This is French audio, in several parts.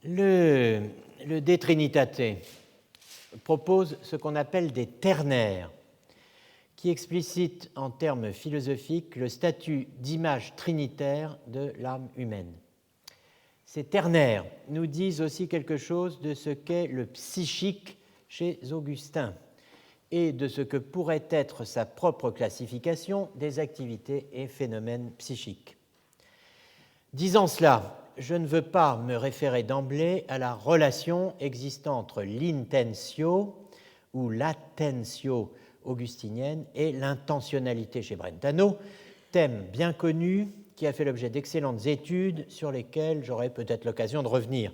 Le De Trinitate propose ce qu'on appelle des ternaires, qui explicitent en termes philosophiques le statut d'image trinitaire de l'âme humaine. Ces ternaires nous disent aussi quelque chose de ce qu'est le psychique chez Augustin et de ce que pourrait être sa propre classification des activités et phénomènes psychiques. Disant cela, je ne veux pas me référer d'emblée à la relation existant entre l'intentio ou l'attentio augustinienne et l'intentionnalité chez Brentano, thème bien connu qui a fait l'objet d'excellentes études sur lesquelles j'aurai peut-être l'occasion de revenir.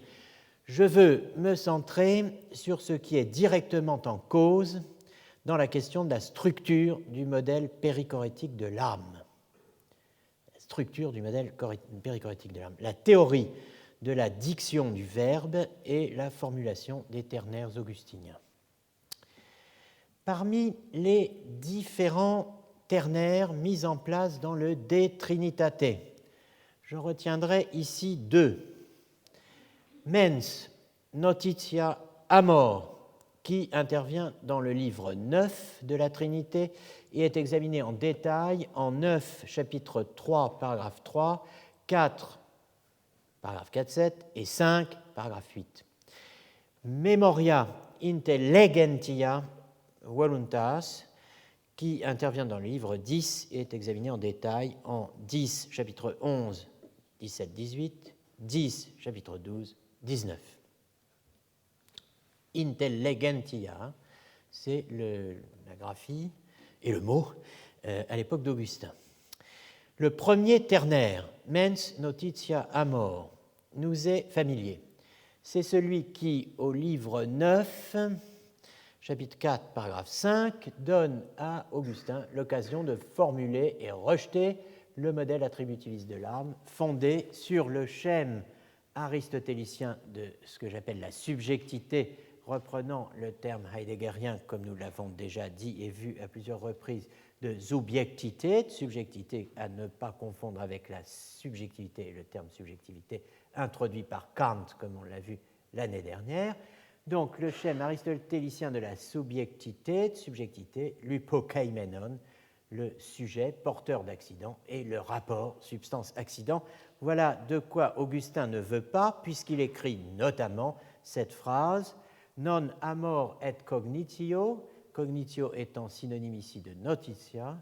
Je veux me centrer sur ce qui est directement en cause dans la question de la structure du modèle périchorétique de l'âme. Structure du modèle périchorétique de l'âme, la théorie de la diction du verbe et la formulation des ternaires augustiniens. Parmi les différents ternaires mis en place dans le De Trinitate, je retiendrai ici deux. Mens notitia amor, qui intervient dans le livre 9 de la Trinité et est examiné en détail en 9, chapitre 3, paragraphe 3, 4, paragraphe 4-7 et 5, paragraphe 8. Memoria intelligentia voluntas, qui intervient dans le livre 10 et est examiné en détail en 10, chapitre 11, 17, 18, 10, chapitre 12, 19. Intelligentia, c'est la graphie et le mot à l'époque d'Augustin. Le premier ternaire, mens notitia amor, nous est familier. C'est celui qui, au livre 9, chapitre 4, paragraphe 5, donne à Augustin l'occasion de formuler et rejeter le modèle attributiviste de l'âme fondé sur le schème aristotélicien de ce que j'appelle la subjectivité, reprenant le terme heideggerien, comme nous l'avons déjà dit et vu à plusieurs reprises, de subjectivité, subjectivité à ne pas confondre avec la subjectivité, le terme subjectivité introduit par Kant, comme on l'a vu l'année dernière. Donc le schème aristotélicien de la subjectivité, l'hypokaimenon, le sujet porteur d'accident et le rapport substance-accident. Voilà de quoi Augustin ne veut pas, puisqu'il écrit notamment cette phrase « Non amor et cognitio », cognitio étant synonyme ici de notitia,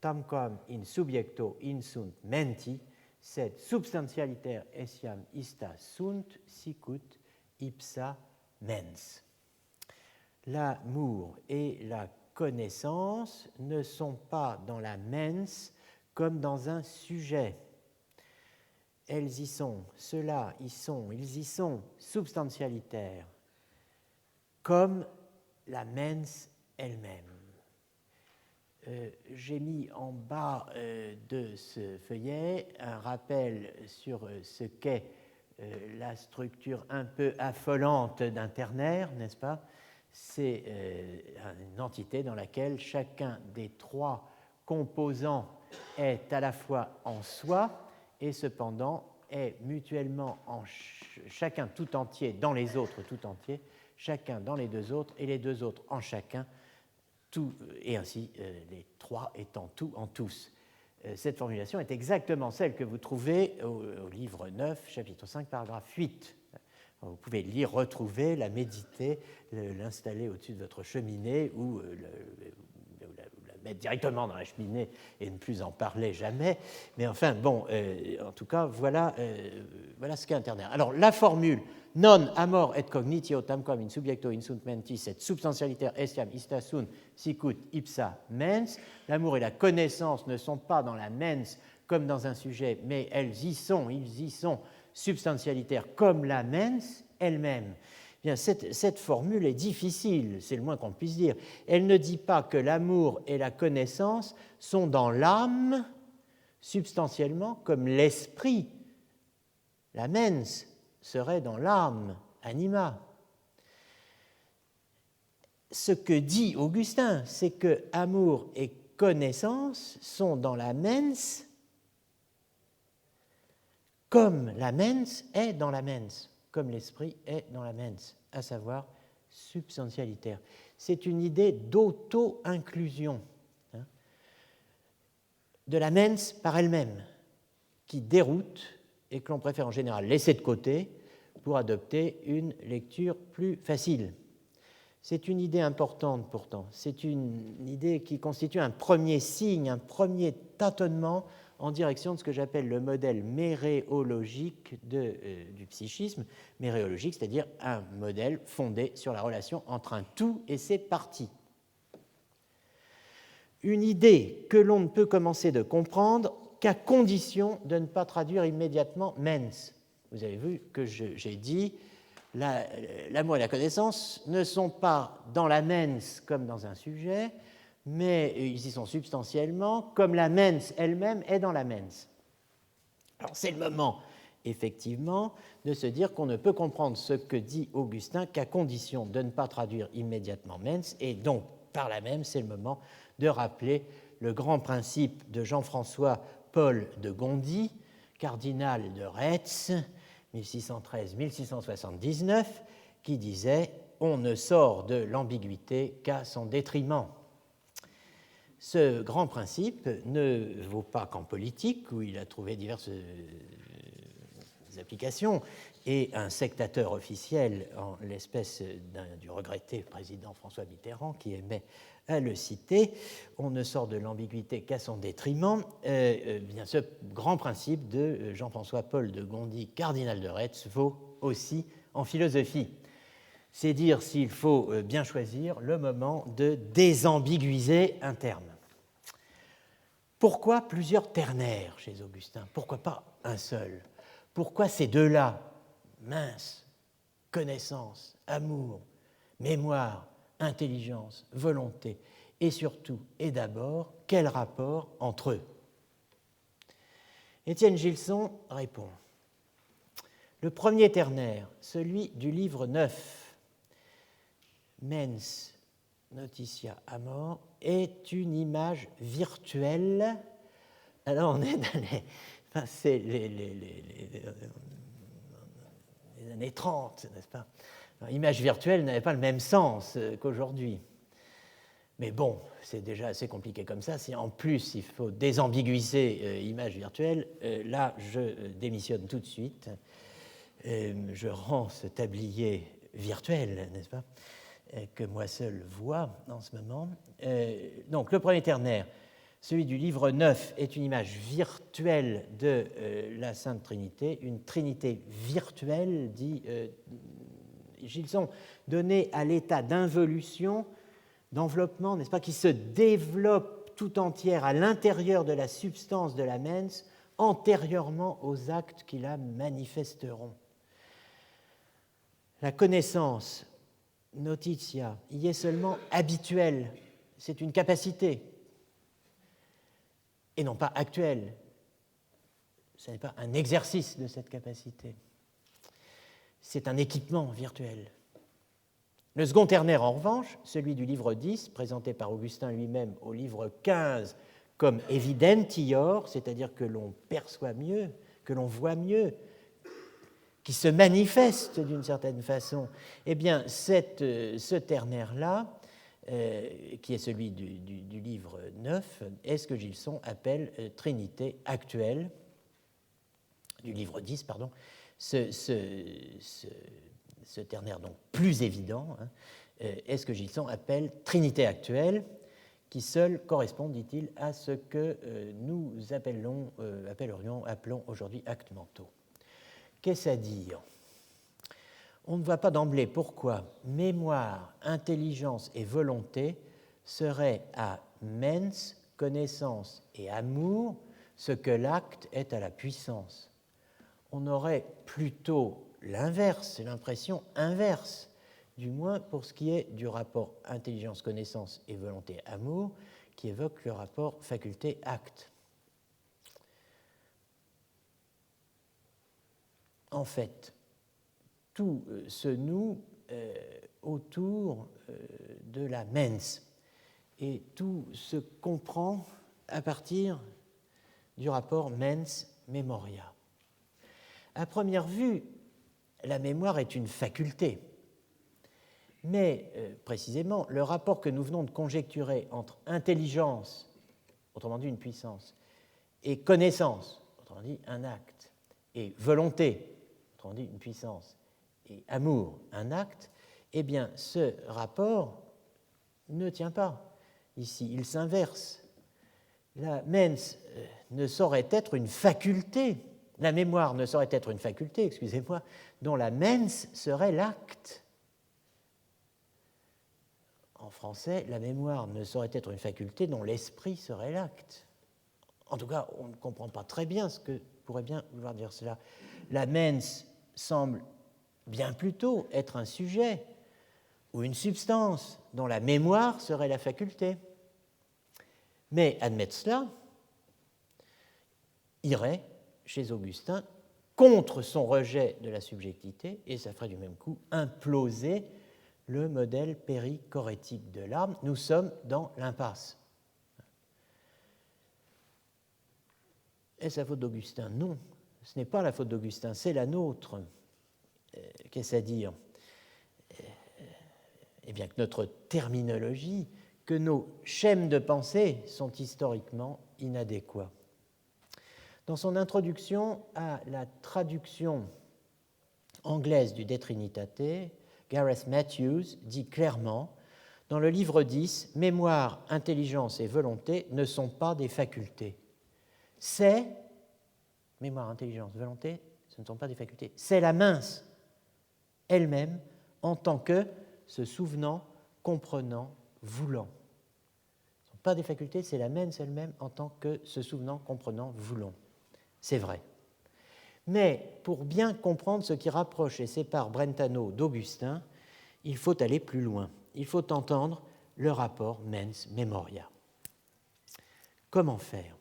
tamquam in subjecto insunt menti, sed substantialiter essiam ista sunt sicut ipsa mens. L'amour et la connaissance ne sont pas dans la mens comme dans un sujet. Elles y sont, ceux-là y sont, ils y sont substantialitaires, comme la mens elle-même. J'ai mis en bas de ce feuillet un rappel sur ce qu'est la structure un peu affolante d'un ternaire, n'est-ce pas? C'est une entité dans laquelle chacun des trois composants est à la fois en soi et cependant est mutuellement en chacun tout entier dans les autres tout entiers, chacun dans les deux autres et les deux autres en chacun, tout, et ainsi les trois étant tout en tous. Cette formulation est exactement celle que vous trouvez au livre 9, chapitre 5, paragraphe 8. Vous pouvez l'y retrouver, la méditer, l'installer au-dessus de votre cheminée ou la mettre directement dans la cheminée et ne plus en parler jamais. Mais enfin, bon, en tout cas, voilà ce qu'est un ternaire. Alors, la formule « non amor et cognitio tamquam in subjecto insunt mentis et substantialiter estiam ista sunt sicut ipsa mens », l'amour et la connaissance ne sont pas dans la mens comme dans un sujet, mais ils y sont substantialitaires comme la mens elle-même. Bien, cette formule est difficile, c'est le moins qu'on puisse dire. Elle ne dit pas que l'amour et la connaissance sont dans l'âme substantiellement comme l'esprit. La mens serait dans l'âme, anima. Ce que dit Augustin, c'est que amour et connaissance sont dans la mens comme la mens est dans la mens. comme l'esprit est dans la mens, à savoir substantialitaire. C'est une idée d'auto-inclusion de la mens par elle-même qui déroute et que l'on préfère en général laisser de côté pour adopter une lecture plus facile. C'est une idée importante pourtant, c'est une idée qui constitue un premier signe, un premier tâtonnement en direction de ce que j'appelle le modèle méréologique du psychisme. Méréologique, c'est-à-dire un modèle fondé sur la relation entre un tout et ses parties. Une idée que l'on ne peut commencer de comprendre qu'à condition de ne pas traduire immédiatement mens. Vous avez vu que j'ai dit l'amour et la connaissance ne sont pas dans la mens comme dans un sujet, mais ils y sont substantiellement, comme la mens elle-même est dans la mens. Alors c'est le moment, effectivement, de se dire qu'on ne peut comprendre ce que dit Augustin qu'à condition de ne pas traduire immédiatement mens, et donc, par là même, c'est le moment de rappeler le grand principe de Jean-François Paul de Gondi, cardinal de Retz, 1613-1679, qui disait « On ne sort de l'ambiguïté qu'à son détriment ». Ce grand principe ne vaut pas qu'en politique, où il a trouvé diverses applications, et un sectateur officiel, en l'espèce du regretté président François Mitterrand, qui aimait à le citer, on ne sort de l'ambiguïté qu'à son détriment. Bien, ce grand principe de Jean-François Paul de Gondi, cardinal de Retz, vaut aussi en philosophie. C'est dire s'il faut bien choisir le moment de désambiguiser un terme. Pourquoi plusieurs ternaires chez Augustin? Pourquoi pas un seul? Pourquoi ces deux-là, mince, connaissance, amour, mémoire, intelligence, volonté, et surtout, et d'abord, quel rapport entre eux? Étienne Gilson répond. Le premier ternaire, celui du livre 9, Mens Notitia Amor, est une image virtuelle. Alors on est dans les années 30, n'est-ce pas? L'image virtuelle n'avait pas le même sens qu'aujourd'hui. Mais bon, c'est déjà assez compliqué comme ça. Si en plus il faut désambiguiser image virtuelle, là je démissionne tout de suite. Je rends ce tablier virtuel, n'est-ce pas, que moi seul vois en ce moment. Donc le premier ternaire, celui du livre 9, est une image virtuelle de la Sainte Trinité, une Trinité virtuelle, dit Gilson, donnée à l'état d'involution, d'enveloppement, n'est-ce pas, qui se développe tout entière à l'intérieur de la substance de la mens, antérieurement aux actes qui la manifesteront. La connaissance, notitia, y est seulement habituelle, c'est une capacité, et non pas actuelle. Ce n'est pas un exercice de cette capacité. C'est un équipement virtuel. Le second ternaire, en revanche, celui du livre 10, présenté par Augustin lui-même au livre 15 comme evidentior, c'est-à-dire que l'on perçoit mieux, que l'on voit mieux, qui se manifeste d'une certaine façon, eh bien, ce ternaire-là, qui est celui du livre 9, est ce que Gilson appelle Trinité actuelle, du livre 10, pardon, ce ternaire donc plus évident, est ce que Gilson appelle Trinité actuelle, qui seul correspond, dit-il, à ce que nous appelons aujourd'hui actes mentaux. Qu'est-ce à dire? On ne voit pas d'emblée pourquoi mémoire, intelligence et volonté seraient à mens, connaissance et amour ce que l'acte est à la puissance. On aurait plutôt l'inverse, l'impression inverse, du moins pour ce qui est du rapport intelligence, connaissance et volonté, amour, qui évoque le rapport faculté-acte. En fait, tout se noue autour de la mens et tout se comprend à partir du rapport mens-memoria. À première vue, la mémoire est une faculté. Mais précisément, le rapport que nous venons de conjecturer entre intelligence, autrement dit une puissance, et connaissance, autrement dit un acte, et volonté, autrement dit une puissance, et amour, un acte, eh bien ce rapport ne tient pas ici, il s'inverse. La mens ne saurait être une faculté, la mémoire ne saurait être une faculté, excusez-moi, dont la mens serait l'acte. En français, la mémoire ne saurait être une faculté dont l'esprit serait l'acte. En tout cas, on ne comprend pas très bien ce que pourrait bien vouloir dire cela. La mens semble bien plutôt être un sujet ou une substance dont la mémoire serait la faculté. Mais admettre cela irait, chez Augustin, contre son rejet de la subjectivité, et ça ferait du même coup imploser le modèle périchorétique de l'âme. Nous sommes dans l'impasse. Est-ce la faute d'Augustin? Non, ce n'est pas la faute d'Augustin, c'est la nôtre. Qu'est-ce à dire? Eh bien que notre terminologie, que nos schèmes de pensée sont historiquement inadéquats. Dans son introduction à la traduction anglaise du De Trinitate, Gareth Matthews dit clairement, dans le livre 10, mémoire, intelligence et volonté ne sont pas des facultés. C'est, mémoire, intelligence, volonté, ce ne sont pas des facultés, c'est la mens elle-même en tant que se souvenant, comprenant, voulant. Ce ne sont pas des facultés, c'est la mens elle-même en tant que se souvenant, comprenant, voulant. C'est vrai. Mais pour bien comprendre ce qui rapproche et sépare Brentano d'Augustin, il faut aller plus loin. Il faut entendre le rapport mens-memoria. Comment faire?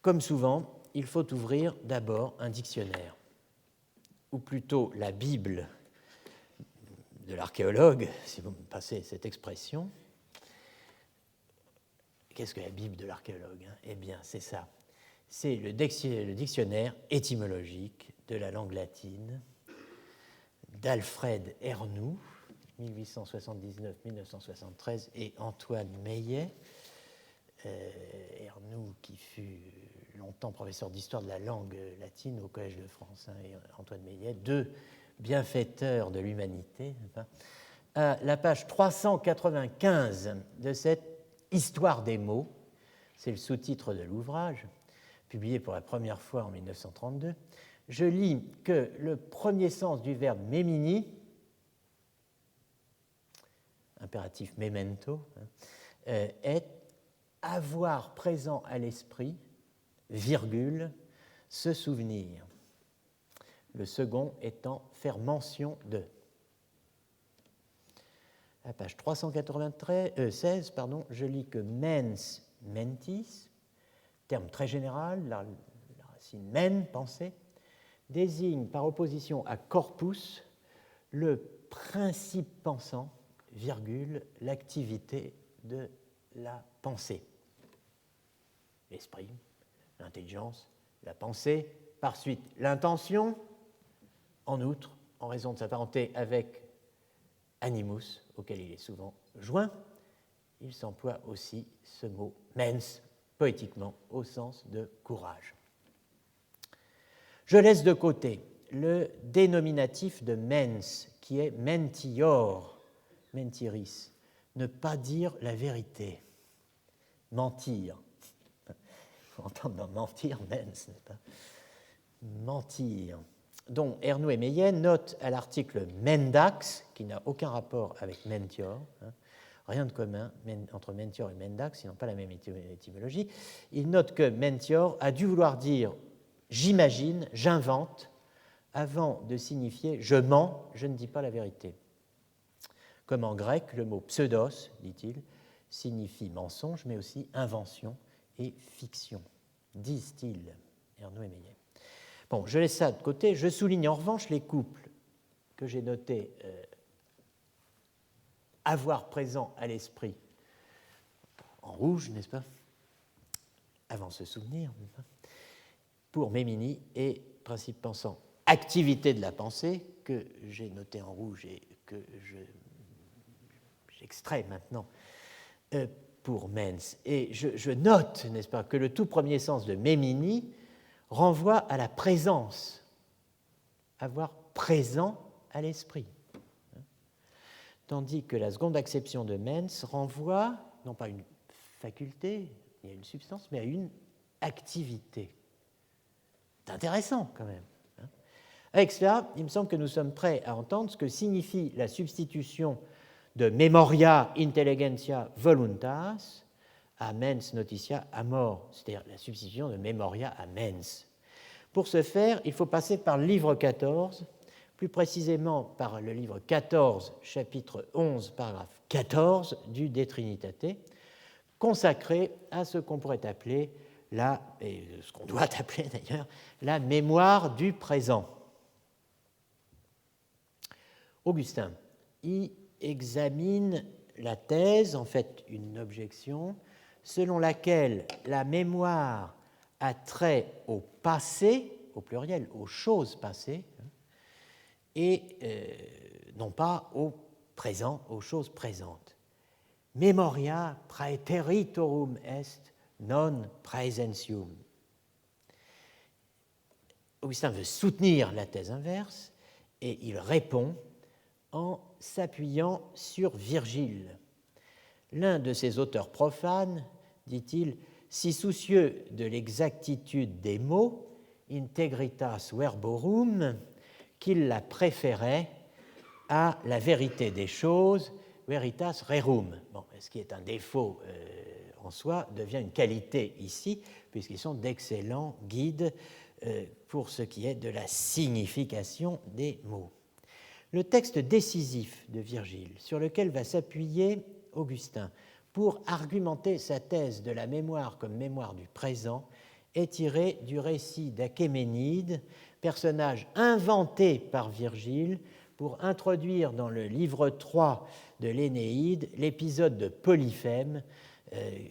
Comme souvent, il faut ouvrir d'abord un dictionnaire, ou plutôt la Bible de l'archéologue, si vous me passez cette expression. Qu'est-ce que la Bible de l'archéologue? Eh bien, c'est ça. C'est le dictionnaire étymologique de la langue latine d'Alfred Ernoult, 1879-1973, et Antoine Meillet. Ernoult, qui fut longtemps professeur d'histoire de la langue latine au Collège de France, et Antoine Meillet, deux bienfaiteurs de l'humanité, à la page 395 de cette Histoire des mots, c'est le sous-titre de l'ouvrage, publié pour la première fois en 1932, je lis que le premier sens du verbe memini, impératif memento, est avoir présent à l'esprit, virgule, se souvenir. Le second étant faire mention de. À page 396, je lis que mens mentis, terme très général, la racine men, pensée, désigne par opposition à corpus le principe pensant, virgule, l'activité de la pensée. L'esprit, l'intelligence, la pensée, par suite l'intention, en outre, en raison de sa parenté avec animus, auquel il est souvent joint, il s'emploie aussi ce mot mens, poétiquement, au sens de courage. Je laisse de côté le dénominatif de mens, qui est mentior, mentiris, ne pas dire la vérité, mentir. Il faut entendre dans mentir, mens, n'est-ce pas? Mentir. Dont Ernoult et Meillet notent à l'article mendax, qui n'a aucun rapport avec mentior, rien de commun entre mentior et mendax, ils n'ont pas la même étymologie. Ils notent que mentior a dû vouloir dire j'imagine, j'invente, avant de signifier je mens, je ne dis pas la vérité. Comme en grec, le mot pseudos, dit-il, signifie mensonge, mais aussi invention et fiction, disent-ils, Ernoult et Meillet. Bon, je laisse ça de côté. Je souligne en revanche les couples que j'ai notés avoir présent à l'esprit en rouge, n'est-ce pas? Avant se souvenir, n'est-ce pas? Pour Memini et principe pensant activité de la pensée, que j'ai noté en rouge et que j'extrais maintenant pour Menz. Et je note, n'est-ce pas, que le tout premier sens de Memini renvoie à la présence, avoir présent à l'esprit. Tandis que la seconde acception de Menz renvoie, non pas à une faculté, ni à une substance, mais à une activité. C'est intéressant quand même. Avec cela, il me semble que nous sommes prêts à entendre ce que signifie la substitution de memoria intelligentsia voluntas à mens notitia amor, c'est-à-dire la substitution de memoria à mens. Pour ce faire, il faut passer par le livre 14, plus précisément par le livre 14, chapitre 11, paragraphe 14 du De Trinitate, consacré à ce qu'on pourrait appeler et ce qu'on doit appeler d'ailleurs, la mémoire du présent. Augustin y examine la thèse, en fait une objection, selon laquelle la mémoire a trait au passé, au pluriel, aux choses passées, et non pas au présent, aux choses présentes. Memoria praeteritorum est non praesentium. Augustin veut soutenir la thèse inverse et il répond en s'appuyant sur Virgile. L'un de ses auteurs profanes, dit-il, si soucieux de l'exactitude des mots, integritas verborum, qu'il la préférait à la vérité des choses, veritas rerum. Bon, ce qui est un défaut en soi devient une qualité ici, puisqu'ils sont d'excellents guides pour ce qui est de la signification des mots. Le texte décisif de Virgile, sur lequel va s'appuyer Augustin pour argumenter sa thèse de la mémoire comme mémoire du présent, est tiré du récit d'Achéménide, personnage inventé par Virgile pour introduire dans le livre 3 de l'Énéide l'épisode de Polyphème,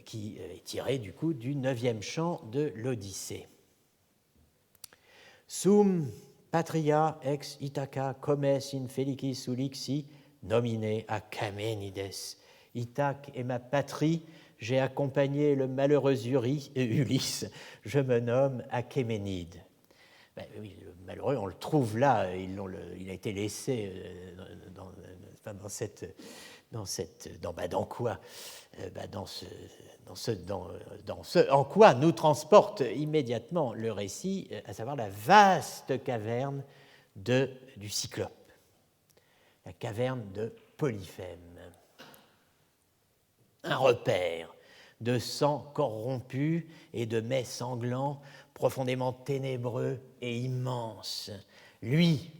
qui est tiré du coup du 9e chant de l'Odyssée. Sum patria ex Ithaca comes in felicis ulixi nomine Achéménides. Ithaque est ma patrie, j'ai accompagné le malheureux Ulysse, je me nomme Achéménide. Ben, oui, le malheureux, on le trouve là, il a été laissé dans ce en quoi nous transporte immédiatement le récit, à savoir la vaste caverne du Cyclope, la caverne de Polyphème. Un repère de sang corrompu et de mets sanglants, profondément ténébreux et immense. Lui,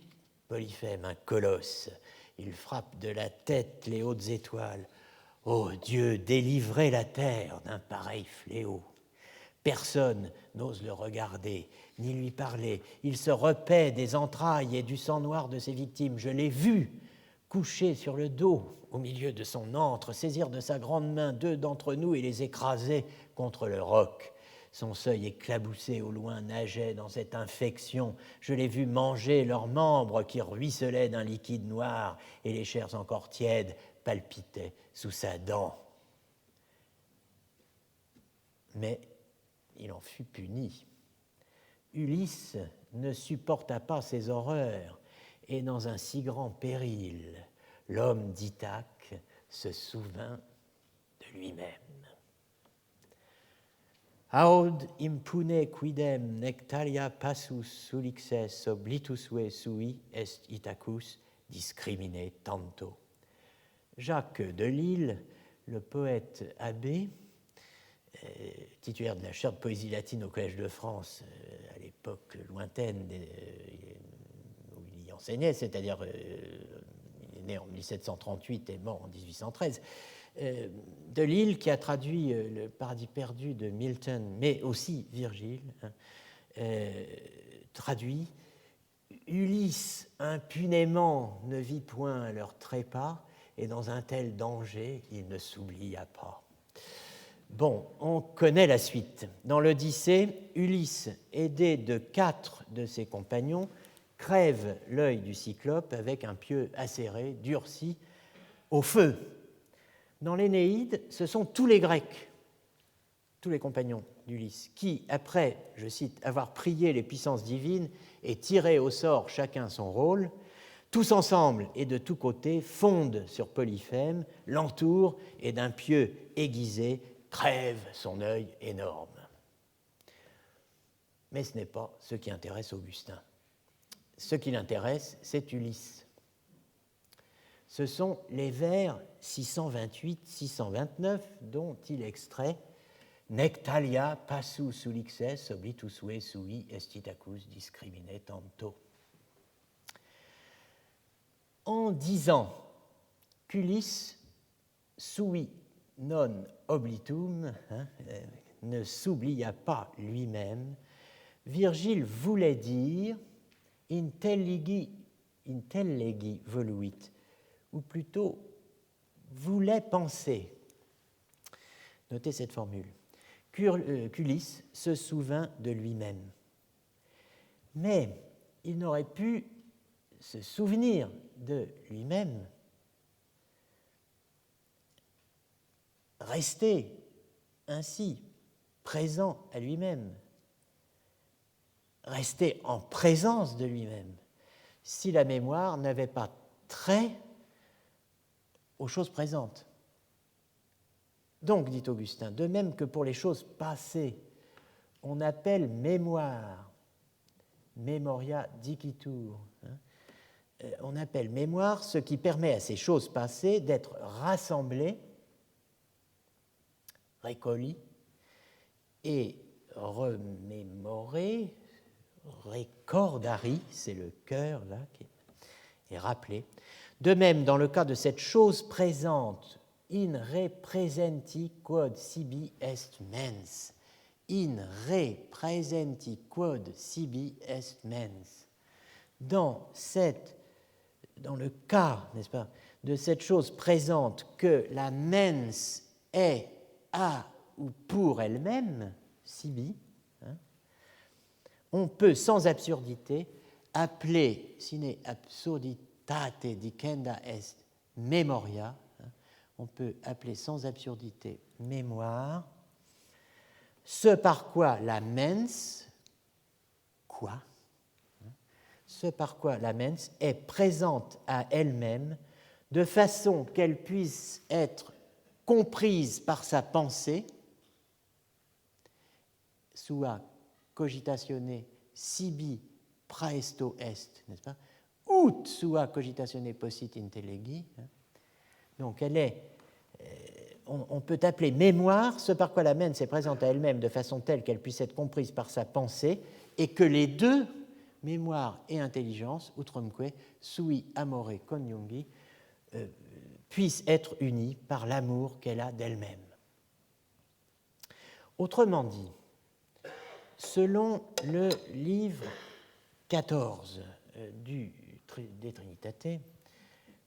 Polyphème, un colosse, il frappe de la tête les hautes étoiles. Ô Dieu, délivrez la terre d'un pareil fléau. Personne n'ose le regarder, ni lui parler. Il se repaît des entrailles et du sang noir de ses victimes. Je l'ai vu, couché sur le dos, au milieu de son antre, saisir de sa grande main 2 d'entre nous et les écraser contre le roc. Son seuil éclaboussé au loin nageait dans cette infection. Je l'ai vu manger leurs membres qui ruisselaient d'un liquide noir et les chairs encore tièdes palpitaient sous sa dent. Mais il en fut puni. Ulysse ne supporta pas ces horreurs et dans un si grand péril, l'homme d'Ithaque se souvint de lui-même. Aud impune quidem nectalia passus ulixes oblitusve sui est Ithacus discrimine tanto. Jacques de Lille, le poète abbé, titulaire de la chaire de poésie latine au Collège de France à l'époque lointaine où il y enseignait, c'est-à-dire il est né en 1738 et mort en 1813, de Lille, qui a traduit Le Paradis perdu de Milton, mais aussi Virgile, traduit « Ulysse impunément ne vit point leur trépas, et dans un tel danger, il ne s'oublia pas. » Bon, on connaît la suite. Dans l'Odyssée, Ulysse, aidé de 4 de ses compagnons, crève l'œil du cyclope avec un pieu acéré, durci, au feu. Dans l'Énéide, ce sont tous les Grecs, tous les compagnons d'Ulysse, qui, après, je cite, avoir prié les puissances divines et tiré au sort chacun son rôle, tous ensemble et de tous côtés fondent sur Polyphème, l'entourent et d'un pieu aiguisé crèvent son œil énorme. Mais ce n'est pas ce qui intéresse Augustin. Ce qui l'intéresse, c'est Ulysse. Ce sont les vers 628-629 dont il extrait Nectalia passus ulixes oblitusue sui estitacus discrimine tanto. En disant qu'Ulysse sui non oblitum, ne s'oublia pas lui-même, Virgile voulait dire intelligi voluit, ou plutôt voulait penser. Notez cette formule. Qu'Ulysse se souvint de lui-même. Mais il n'aurait pu se souvenir de lui-même, rester ainsi présent à lui-même, rester en présence de lui-même, si la mémoire n'avait pas trait aux choses présentes. Donc, dit Augustin, de même que pour les choses passées, on appelle mémoire, memoria dicitur, on appelle mémoire ce qui permet à ces choses passées d'être rassemblées, récollies et remémorées, recordari, c'est le cœur là qui est rappelé. De même, dans le cas de cette chose présente, in representi quod sibi est mens, in representi quod sibi est mens. Dans le cas, n'est-ce pas, de cette chose présente que la mens est à ou pour elle-même, sibi, on peut sans absurdité appeler, sine absurditate dicenda est memoria, on peut appeler sans absurdité mémoire, ce par quoi la mens, quoi, ce par quoi la mens est présente à elle-même de façon qu'elle puisse être comprise par sa pensée, sua cogitatione sibi praesto est, n'est-ce pas, ut sua cogitatione possit intellegi. Donc elle est, on peut appeler mémoire ce par quoi la mens est présente à elle-même de façon telle qu'elle puisse être comprise par sa pensée et que les deux, mémoire et intelligence, utrumque sui amore coniungi, puissent être unis par l'amour qu'elle a d'elle-même. Autrement dit, selon le livre 14 des Trinitate,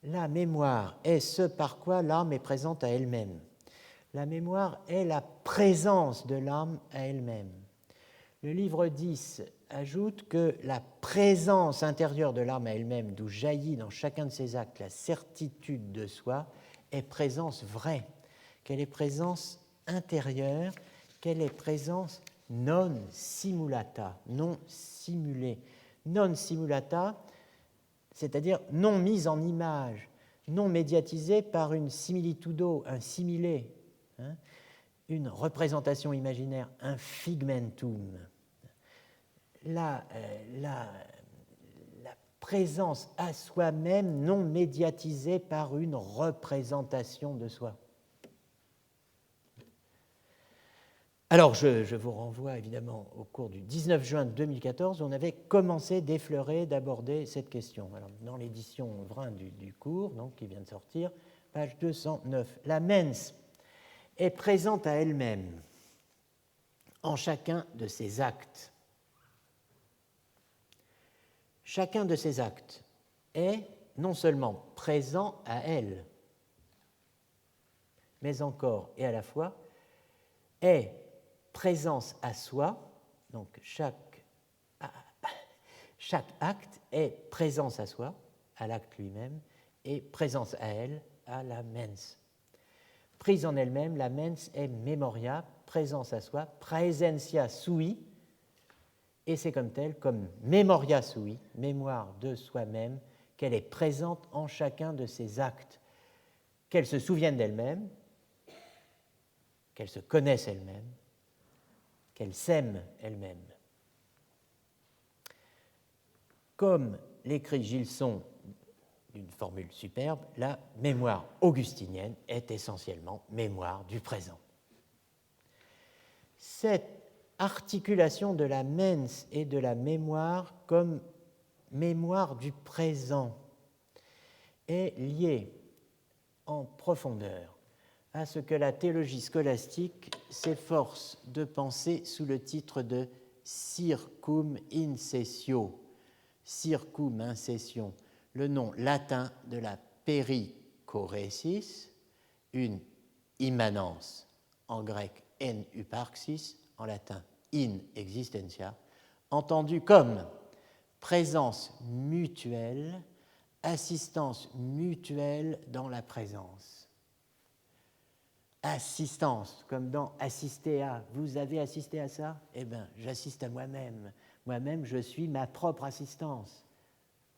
la mémoire est ce par quoi l'âme est présente à elle-même. La mémoire est la présence de l'âme à elle-même. Le livre 10 ajoute que la présence intérieure de l'âme à elle-même, d'où jaillit dans chacun de ses actes la certitude de soi, est présence vraie, qu'elle est présence intérieure, qu'elle est présence non simulata, non simulée. Non simulata, c'est-à-dire non mise en image, non médiatisée par une similitudo, un similé, une représentation imaginaire, un figmentum. La présence à soi-même non médiatisée par une représentation de soi. Alors, je vous renvoie évidemment au cours du 19 juin 2014, où on avait commencé d'effleurer, d'aborder cette question. Alors, dans l'édition Vrin du cours, donc, qui vient de sortir, page 209, la mens est présente à elle-même en chacun de ses actes. Chacun de ces actes est non seulement présent à elle, mais encore et à la fois est présence à soi, donc chaque Chaque acte est présence à soi, à l'acte lui-même, et présence à elle, à la mens. Prise en elle-même, la mens est memoria, présence à soi, praesentia sui, et c'est comme telle, comme memoria sui, mémoire de soi-même, qu'elle est présente en chacun de ses actes, qu'elle se souvienne d'elle-même, qu'elle se connaisse elle-même, qu'elle s'aime elle-même. Comme l'écrit Gilson d'une formule superbe, la mémoire augustinienne est essentiellement mémoire du présent. Cette articulation de la mens et de la mémoire comme mémoire du présent est liée en profondeur à ce que la théologie scolastique s'efforce de penser sous le titre de circum incessio, circum incession, le nom latin de la perichoresis, une immanence, en grec en hyparxis, en latin in existentia, entendu comme présence mutuelle, assistance mutuelle dans la présence. Assistance, comme dans assister à. Vous avez assisté à ça? Eh bien, j'assiste à moi-même. Moi-même, je suis ma propre assistance.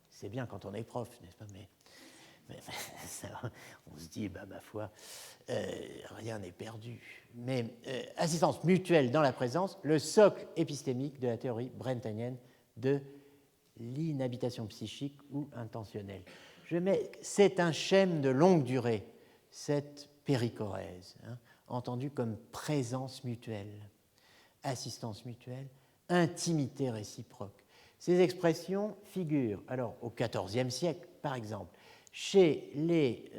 C'est bien quand on est prof, n'est-ce pas? Mais ça, on se dit, bah, ma foi, rien n'est perdu. Mais assistance mutuelle dans la présence, le socle épistémique de la théorie brentanienne de l'inhabitation psychique ou intentionnelle. C'est un schème de longue durée, cette périchorèse, entendue comme présence mutuelle, assistance mutuelle, intimité réciproque. Ces expressions figurent alors au XIVe siècle, par exemple, chez les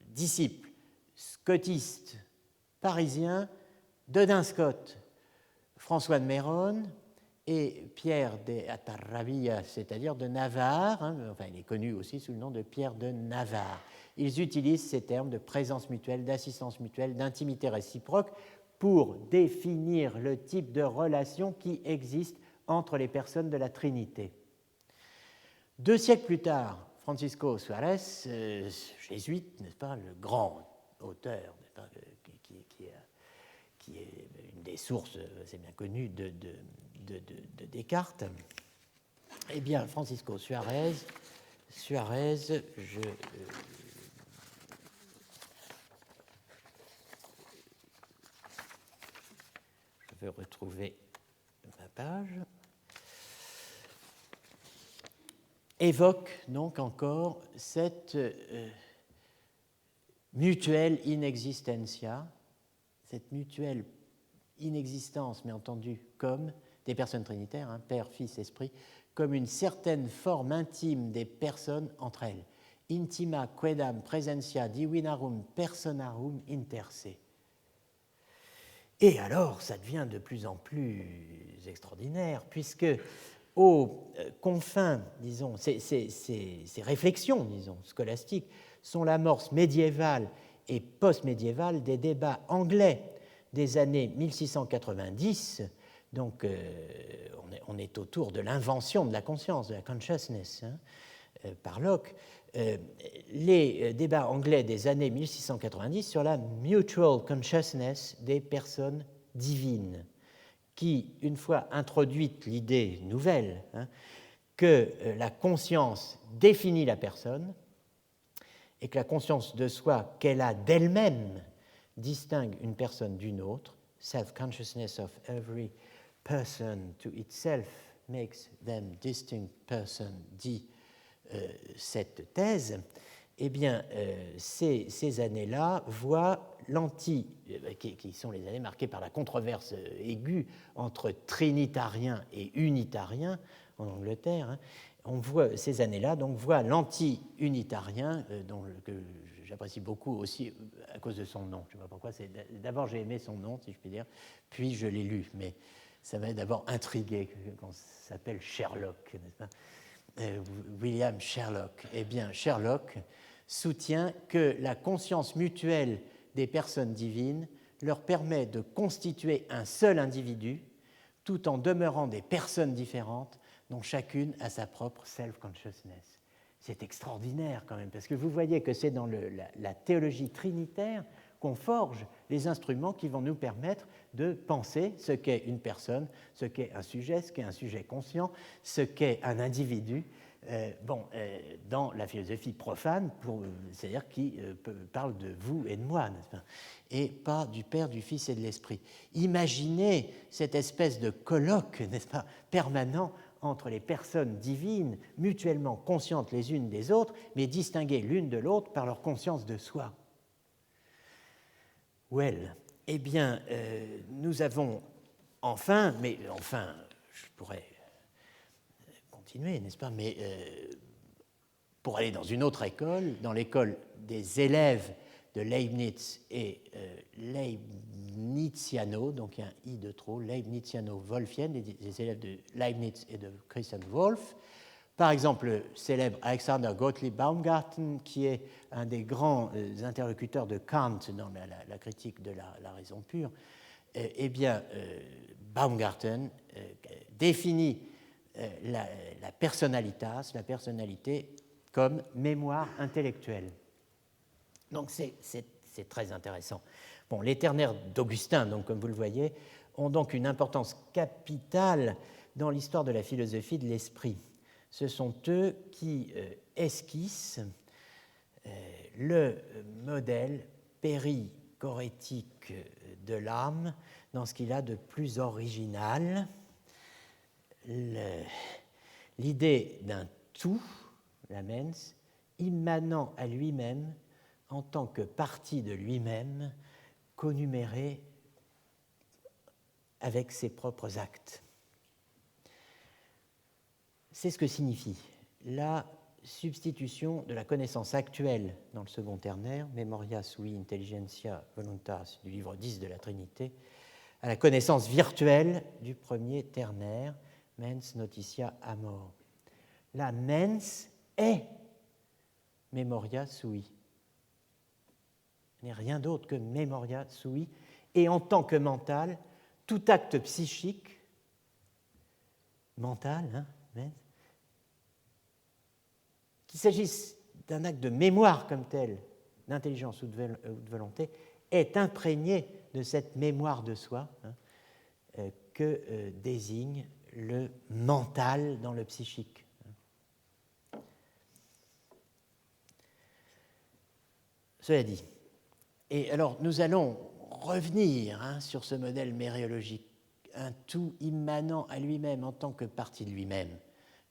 disciples scotistes parisiens d'Odin Scott, François de Méronne et Pierre de Atarrabia, c'est-à-dire de Navarre, enfin il est connu aussi sous le nom de Pierre de Navarre. Ils utilisent ces termes de présence mutuelle, d'assistance mutuelle, d'intimité réciproque pour définir le type de relation qui existe entre les personnes de la Trinité. 2 siècles plus tard, Francisco Suárez, jésuite, n'est-ce pas, le grand auteur, n'est-ce pas, qui est une des sources assez bien connues de Descartes, eh bien, Francisco Suárez, je vais retrouver ma page, évoque donc encore cette mutuelle inexistentia, cette mutuelle inexistence, mais entendue comme des personnes trinitaires, Père, Fils, Esprit, comme une certaine forme intime des personnes entre elles. Intima quedam presentia divinarum personarum interse. Et alors, ça devient de plus en plus extraordinaire, puisque aux confins, disons, ces réflexions, disons, scolastiques, sont l'amorce médiévale et post-médiévale des débats anglais des années 1690. Donc, on est autour de l'invention de la conscience, de la consciousness, par Locke. Les débats anglais des années 1690 sur la mutual consciousness des personnes divines, qui, une fois introduite l'idée nouvelle que la conscience définit la personne et que la conscience de soi qu'elle a d'elle-même distingue une personne d'une autre, self-consciousness of every person to itself makes them distinct person, dit cette thèse, eh bien, ces années-là voient qui sont les années marquées par la controverse aiguë entre trinitariens et unitariens en Angleterre. On voit ces années-là, donc voit l'anti-unitarien, que j'apprécie beaucoup aussi à cause de son nom. Je ne sais pas pourquoi. D'abord, j'ai aimé son nom, si je puis dire, puis je l'ai lu, mais ça m'a d'abord intrigué qu'on s'appelle Sherlock, n'est-ce pas? William Sherlock. Eh bien, Sherlock soutient que la conscience mutuelle des personnes divines leur permet de constituer un seul individu tout en demeurant des personnes différentes dont chacune a sa propre self-consciousness. C'est extraordinaire quand même, parce que vous voyez que c'est dans la théologie trinitaire qu'on forge les instruments qui vont nous permettre de penser ce qu'est une personne, ce qu'est un sujet conscient, ce qu'est un individu, dans la philosophie profane, c'est-à-dire qui parle de vous et de moi, n'est-ce pas, et pas du Père, du Fils et de l'Esprit. Imaginez cette espèce de colloque, n'est-ce pas, permanent entre les personnes divines, mutuellement conscientes les unes des autres, mais distinguées l'une de l'autre par leur conscience de soi. Eh bien, nous avons enfin, je pourrais continuer, n'est-ce pas, mais pour aller dans une autre école, dans l'école des élèves de Leibniz et Leibniziano, donc il y a un i de trop, Leibniziano-Wolfienne, des élèves de Leibniz et de Christian Wolff. Par exemple, le célèbre Alexander Gottlieb Baumgarten, qui est un des grands interlocuteurs de Kant dans la critique de la raison pure. Baumgarten définit la personalitas, la personnalité, comme mémoire intellectuelle. Donc c'est très intéressant. Bon, les ternaires d'Augustin, donc, comme vous le voyez, ont donc une importance capitale dans l'histoire de la philosophie de l'esprit. Ce sont eux qui esquissent le modèle périchorétique de l'âme dans ce qu'il a de plus original, l'idée d'un tout, la mens, immanent à lui-même en tant que partie de lui-même, conumérée avec ses propres actes. C'est ce que signifie la substitution de la connaissance actuelle dans le second ternaire, Memoria sui intelligentia voluntas du livre 10 de la Trinité, à la connaissance virtuelle du premier ternaire, mens notitia amor. La mens est Memoria sui. Ce n'est rien d'autre que Memoria sui, et en tant que mental, tout acte psychique, mental, qu'il s'agisse d'un acte de mémoire comme tel, d'intelligence ou de volonté, est imprégné de cette mémoire de soi que désigne le mental dans le psychique. Cela dit, et alors nous allons revenir sur ce modèle méréologique, un tout immanent à lui-même en tant que partie de lui-même,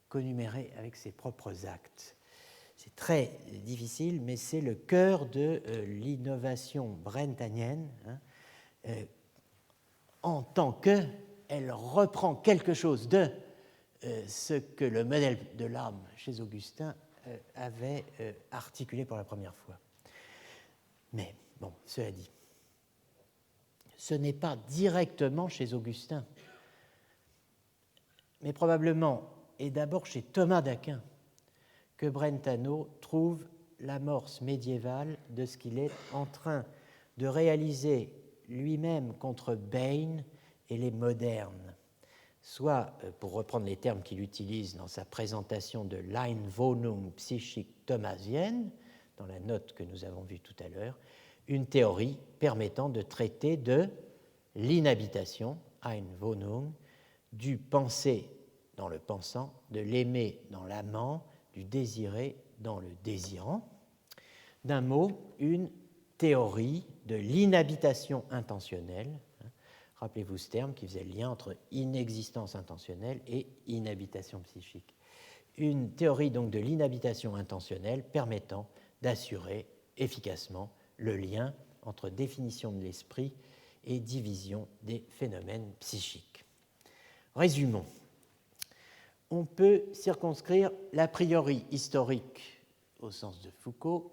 conuméré avec ses propres actes. C'est très difficile, mais c'est le cœur de l'innovation brentanienne, en tant qu'elle reprend quelque chose de ce que le modèle de l'âme chez Augustin avait articulé pour la première fois. Mais, bon, cela dit, ce n'est pas directement chez Augustin, mais probablement et d'abord chez Thomas d'Aquin que Brentano trouve l'amorce médiévale de ce qu'il est en train de réaliser lui-même contre Bain et les modernes, soit, pour reprendre les termes qu'il utilise dans sa présentation de l'Einwohnung psychique thomasienne, dans la note que nous avons vue tout à l'heure, une théorie permettant de traiter de l'inhabitation, Einwohnung, du penser dans le pensant, de l'aimer dans l'amant, du désiré dans le désirant. D'un mot, une théorie de l'inhabitation intentionnelle. Rappelez-vous ce terme qui faisait le lien entre inexistence intentionnelle et inhabitation psychique. Une théorie donc de l'inhabitation intentionnelle permettant d'assurer efficacement le lien entre définition de l'esprit et division des phénomènes psychiques. Résumons. On peut circonscrire l'a priori historique, au sens de Foucault,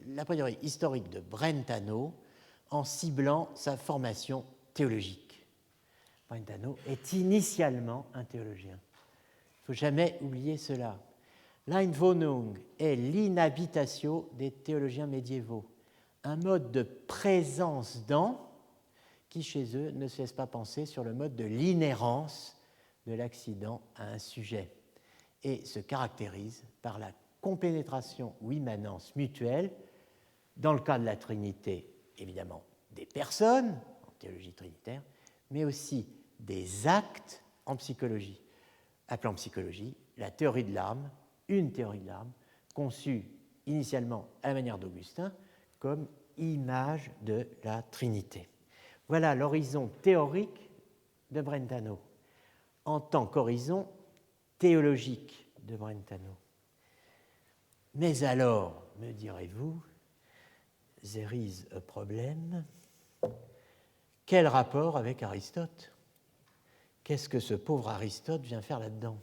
l'a priori historique de Brentano en ciblant sa formation théologique. Brentano est initialement un théologien. Il ne faut jamais oublier cela. L'Einwohnung est l'inhabitatio des théologiens médiévaux, un mode de présence dans qui, chez eux, ne se laisse pas penser sur le mode de l'inhérence de l'accident à un sujet. et se caractérise par la compénétration ou immanence mutuelle, dans le cas de la Trinité, évidemment, des personnes, en théologie trinitaire, mais aussi des actes en psychologie, appelant psychologie la théorie de l'âme, une théorie de l'âme, conçue initialement à la manière d'Augustin comme image de la Trinité. Voilà l'horizon théorique de Brentano, en tant qu'horizon théologique de Brentano. Mais alors, me direz-vous, there is a problem. Quel rapport avec Aristote? Qu'est-ce que ce pauvre Aristote vient faire là-dedans?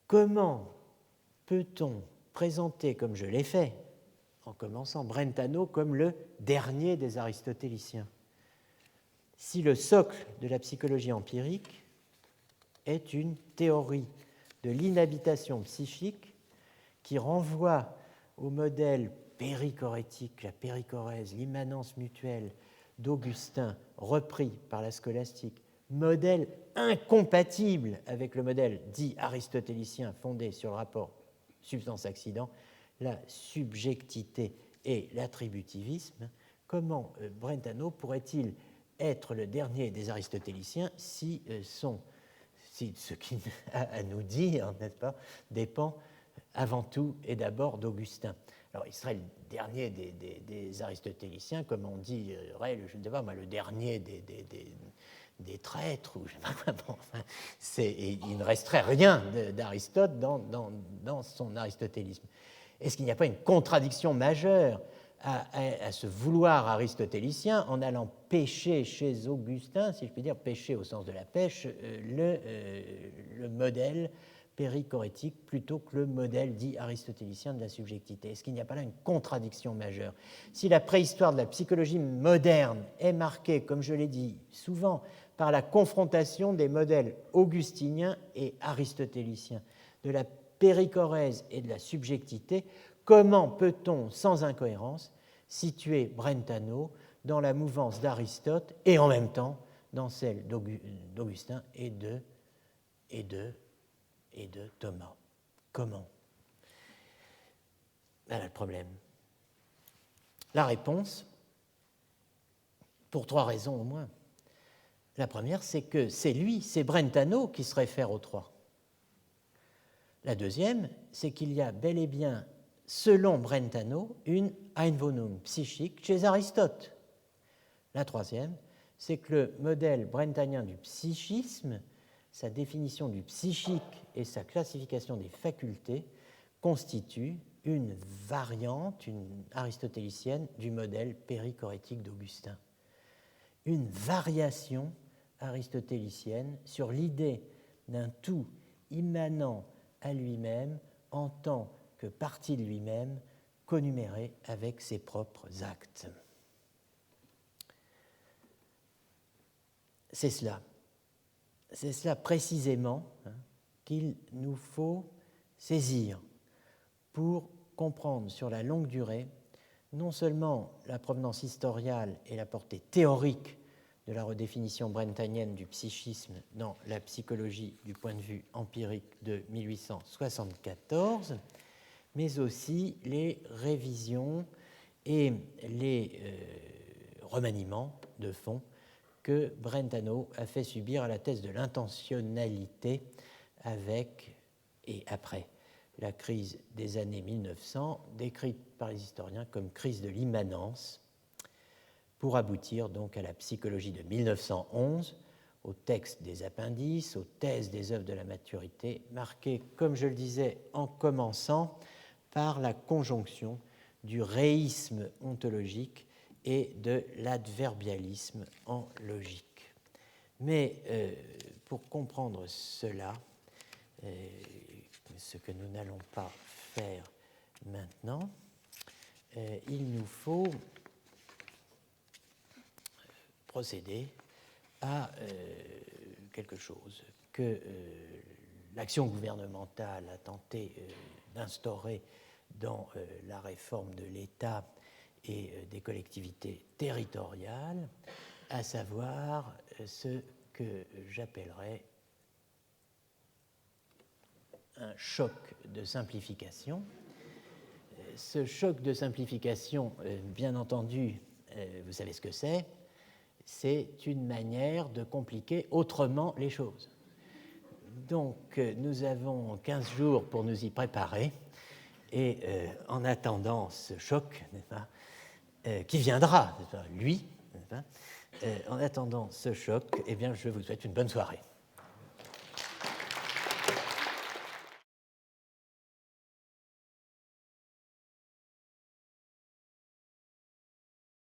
Comment peut-on présenter, comme je l'ai fait, en commençant Brentano comme le dernier des aristotéliciens, si le socle de la psychologie empirique est une théorie de l'inhabitation psychique qui renvoie au modèle périchorétique, la périchorèse, l'immanence mutuelle d'Augustin, repris par la scolastique, modèle incompatible avec le modèle dit aristotélicien fondé sur le rapport substance-accident, la subjectivité et l'attributivisme. Comment Brentano pourrait-il être le dernier des aristotéliciens si ce qu'il a à nous dire, n'est-ce pas, dépend avant tout et d'abord d'Augustin? Alors, il serait le dernier des aristotéliciens, comme on dirait, je ne sais pas moi, le dernier des traîtres, ou je ne sais pas quoi. Bon, enfin, il ne resterait rien d'Aristote dans son aristotélisme. Est-ce qu'il n'y a pas une contradiction majeure à se vouloir aristotélicien en allant pêcher chez Augustin, si je puis dire, pêcher au sens de la pêche, le modèle périchorétique plutôt que le modèle dit aristotélicien de la subjectivité? Est-ce qu'il n'y a pas là une contradiction majeure? Si la préhistoire de la psychologie moderne est marquée, comme je l'ai dit souvent, par la confrontation des modèles augustiniens et aristotéliciens, de la périchorèse et de la subjectivité, comment peut-on, sans incohérence, situer Brentano dans la mouvance d'Aristote et en même temps dans celle d'Augustin et de Thomas? Comment? Voilà le problème. La réponse, pour 3 raisons au moins. La première, c'est que c'est Brentano qui se réfère aux 3. La deuxième, c'est qu'il y a bel et bien, selon Brentano, une Einwohnung psychique chez Aristote. La troisième, c'est que le modèle brentanien du psychisme, sa définition du psychique et sa classification des facultés constituent une variante, une aristotélicienne, du modèle périchorétique d'Augustin. Une variation aristotélicienne sur l'idée d'un tout immanent à lui-même en tant que partie de lui-même, conumérée avec ses propres actes. C'est cela précisément qu'il nous faut saisir pour comprendre sur la longue durée non seulement la provenance historiale et la portée théorique de la redéfinition brentanienne du psychisme dans la psychologie du point de vue empirique de 1874, mais aussi les révisions et les remaniements de fond que Brentano a fait subir à la thèse de l'intentionnalité avec et après la crise des années 1900, décrite par les historiens comme crise de l'immanence, pour aboutir donc à la psychologie de 1911, au texte des appendices, aux thèses des œuvres de la maturité, marquées, comme je le disais, en commençant par la conjonction du réisme ontologique et de l'adverbialisme en logique. Mais pour comprendre cela, ce que nous n'allons pas faire maintenant, il nous faut procéder à quelque chose que l'action gouvernementale a tenté d'instaurer dans la réforme de l'État et des collectivités territoriales, à savoir ce que j'appellerais un choc de simplification. Ce choc de simplification, bien entendu, vous savez ce que c'est une manière de compliquer autrement les choses. Donc, nous avons 15 jours pour nous y préparer, et en attendant ce choc, n'est-ce pas, qui viendra, n'est-ce pas, lui, n'est-ce pas, en attendant ce choc, eh bien, je vous souhaite une bonne soirée.